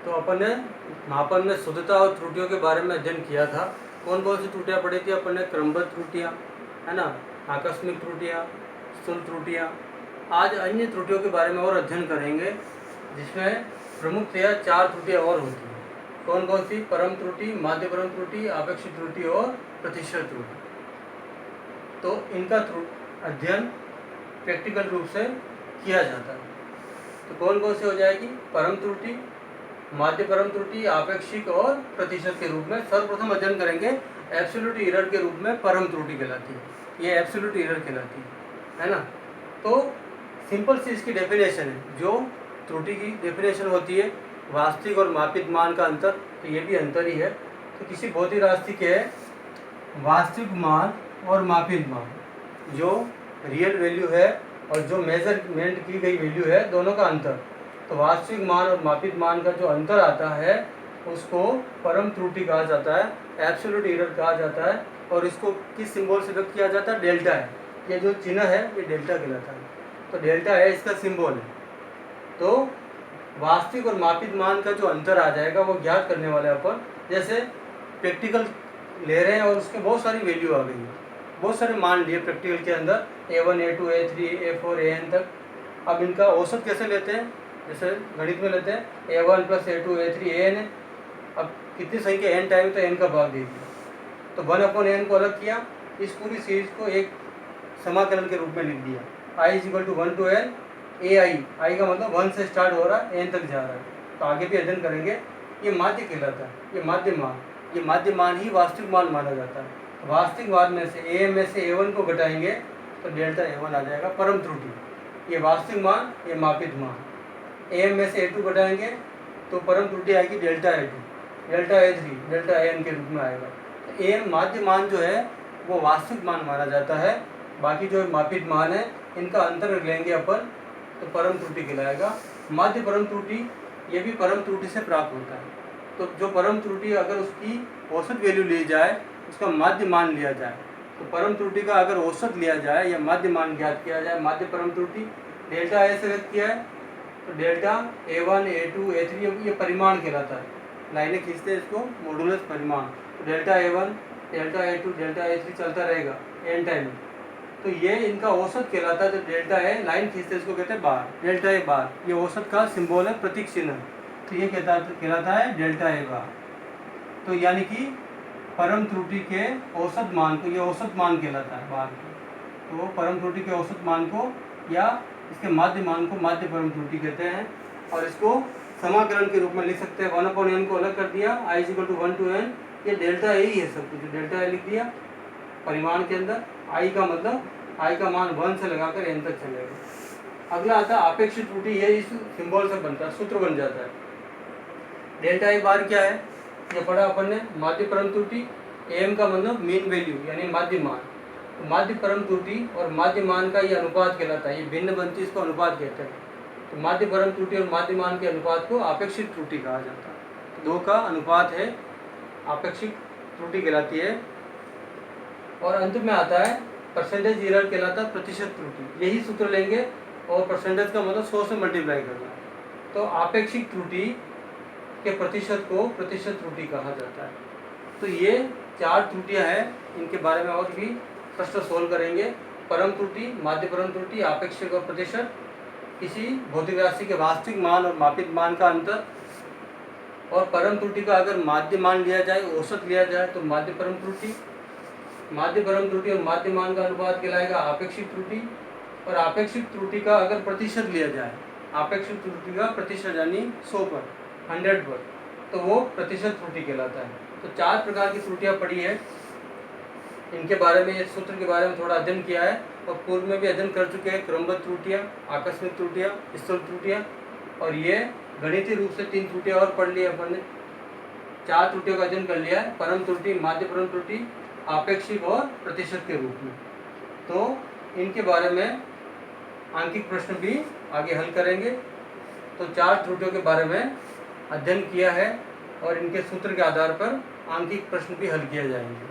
तो अपन ने मापन में शुद्धता और त्रुटियों के बारे में अध्ययन किया था। कौन कौन सी त्रुटियाँ पढ़ी थी अपन ने? क्रमबद्ध त्रुटियाँ, है ना, आकस्मिक त्रुटियाँ, स्थूल त्रुटियाँ। आज अन्य त्रुटियों के बारे में और अध्ययन करेंगे, जिसमें प्रमुखतया 4 त्रुटियाँ और होती हैं। कौन कौन सी? परम त्रुटि, माध्य परम त्रुटि, आपेक्षिक त्रुटि और प्रतिशत त्रुटि। तो इनका अध्ययन प्रैक्टिकल रूप से किया जाता है। तो कौन कौन सी हो जाएगी? परम त्रुटि, माध्य परम त्रुटि, आपेक्षिक और प्रतिशत के रूप में। सर्वप्रथम अध्ययन करेंगे एब्सोल्यूट एरर के रूप में परम त्रुटि कहलाती है। ये एब्सोल्यूट एरर कहलाती है ना। तो सिंपल सी इसकी डेफिनेशन है। जो त्रुटि की डेफिनेशन होती है वास्तविक और मापित मान का अंतर, तो ये भी अंतर ही है। तो किसी भौतिक राशि के वास्तविक मान और मापित मान, जो रियल वैल्यू है और जो मेजरमेंट की गई वैल्यू है, दोनों का अंतर। तो वास्तविक मान और मापित मान का जो अंतर आता है उसको परम त्रुटि कहा जाता है, एब्सोल्यूट एरर कहा जाता है। और इसको किस सिंबल से व्यक्त किया जाता है? डेल्टा है। ये जो चिन्ह है ये डेल्टा कहलाता है। तो डेल्टा है इसका सिंबल है। तो वास्तविक और मापित मान का जो अंतर आ जाएगा वो ज्ञात करने वाले अपन। जैसे प्रैक्टिकल ले रहे हैं और उसके बहुत सारी वैल्यू आ गई है, बहुत सारे मान लिए प्रैक्टिकल के अंदर, A1, A2, A3, A4, AN तक। अब इनका औसत कैसे लेते हैं? जैसे गणित में लेते हैं A1 + A2, A3, AN है। अब कितनी संख्या n टाइम, तो n का भाग दे दिया, तो 1/n को अलग किया, इस पूरी सीरीज को एक समाकलन के रूप में लिख दिया। I = 1 to n AI का मतलब 1 से स्टार्ट हो रहा है, n तक जा रहा है। तो आगे भी अध्ययन करेंगे। ये माध्य कहलाता है, ये माध्य मान। ये माध्य मान ही वास्तविक मान माना जाता है। वास्तविक मान में से AM में से A1 को घटाएंगे तो डेल्टा A1 आ जाएगा, परम त्रुटि। ये वास्तविक मान, ये मापित मान। AM में से A2 घटाएंगे तो परम त्रुटि आएगी delta A2, delta A3, delta AN के रूप में आएगा। तो AM माध्य मान जो है वो वास्तविक मान माना जाता है। बाकी जो मापित मान है इनका अंतर रख लेंगे अपन, तो परम त्रुटि कहलाएगा। माध्य परम त्रुटि ये भी परम त्रुटि से प्राप्त होता है। तो जो परम त्रुटि अगर उसकी औसत वैल्यू ली जाए, उसका माध्य मान लिया जाए, तो परम त्रुटि का अगर औसत लिया जाए या माध्य मान ज्ञात किया जाए, माध्य परम त्रुटि डेल्टा ए से व्यक्त किया है, तो डेल्टा A1, A2, A3 ये परिमाण कहलाता है। लाइनें खींचते हैं इसको मॉडुलस परिमाण। तो delta A1, delta A2, delta A3 चलता रहेगा n टाइम। तो ये इनका औसत कहलाता है। तो डेल्टा ए लाइन खींचते इसको कहते हैं बार, डेल्टा ए बार। ये औसत का सिंबल है, प्रतीक चिन्ह। तो ये कहलाता है डेल्टा ए बार। तो यानी कि परम त्रुटि के औसत मान को, ये औसत मान कहलाता है बार। तो परम त्रुटि के औसत मान को या इसके माध्य मान को माध्य परम त्रुटि कहते हैं। और इसको समाकलन के रूप में लिख सकते हैं। 1/n को अलग कर दिया, I = 1 to n। ये डेल्टा ए ही है सब कुछ, डेल्टा ए लिख दिया परिमाण के अंदर। I का मतलब I का मान 1 से लगाकर n तक चलेगा। अगला आता है आपेक्षिक त्रुटि। ये इस सिंबल से बनता है, सूत्र बन जाता है। डेल्टा ए बार क्या है? ये पढ़ा अपन ने, माध्य परम त्रुटि। AM का मतलब मीन वैल्यू यानी माध्य मान। तो माध्य परम त्रुटि और माध्य मान का ये अनुपात कहलाता है। ये भिन्न बनती, इसको अनुपात कहते हैं। तो माध्य परम त्रुटि और माध्य मान के अनुपात को आपेक्षिक त्रुटि कहा जाता है। तो 2 का अनुपात है, आपेक्षिक त्रुटि कहलाती है। और अंत में आता है परसेंटेज एरर कहलाता है, प्रतिशत त्रुटि। यही सूत्र लेंगे और परसेंटेज का मतलब 100 से मल्टीप्लाई करना। तो आपेक्षिक त्रुटि के प्रतिशत को प्रतिशत त्रुटि कहा जाता है। तो ये 4 त्रुटियां हैं, इनके बारे में और भी प्रश्न सोल्व करेंगे। परम त्रुटि, माध्य परम त्रुटि, आपेक्षिक और प्रतिशत, किसी भौतिक राशि के वास्तविक मान और मापित मान का अंतर, और परम त्रुटि का अगर माध्य मान लिया जाए, औसत लिया जाए, तो माध्य परम त्रुटि। माध्य परम त्रुटि और माध्य मान का अनुपात कहलाएगा आपेक्षिक त्रुटि। और आपेक्षिक त्रुटि का अगर प्रतिशत लिया जाए, आपेक्षिक त्रुटि का प्रतिशत यानी 100 पर, 100 पर, तो वो प्रतिशत त्रुटि कहलाता है। तो 4 प्रकार की त्रुटियां पड़ी है। इनके बारे में, इस सूत्र के बारे में थोड़ा अध्ययन किया है और पूर्व में भी अध्ययन कर चुके हैं। क्रमबद्ध त्रुटियाँ, आकस्मिक त्रुटियाँ, स्थूल त्रुटियाँ, और ये गणितीय रूप से 3 त्रुटियाँ और पढ़ ली अपन ने। 4 त्रुटियों का अध्ययन कर लिया है, परम त्रुटि, माध्य परम त्रुटि, आपेक्षिक और प्रतिशत के रूप में। तो इनके बारे में आंकिक प्रश्न भी आगे हल करेंगे। तो 4 त्रुटियों के बारे में अध्ययन किया है और इनके सूत्र के आधार पर आंकिक प्रश्न भी हल किए जाएंगे।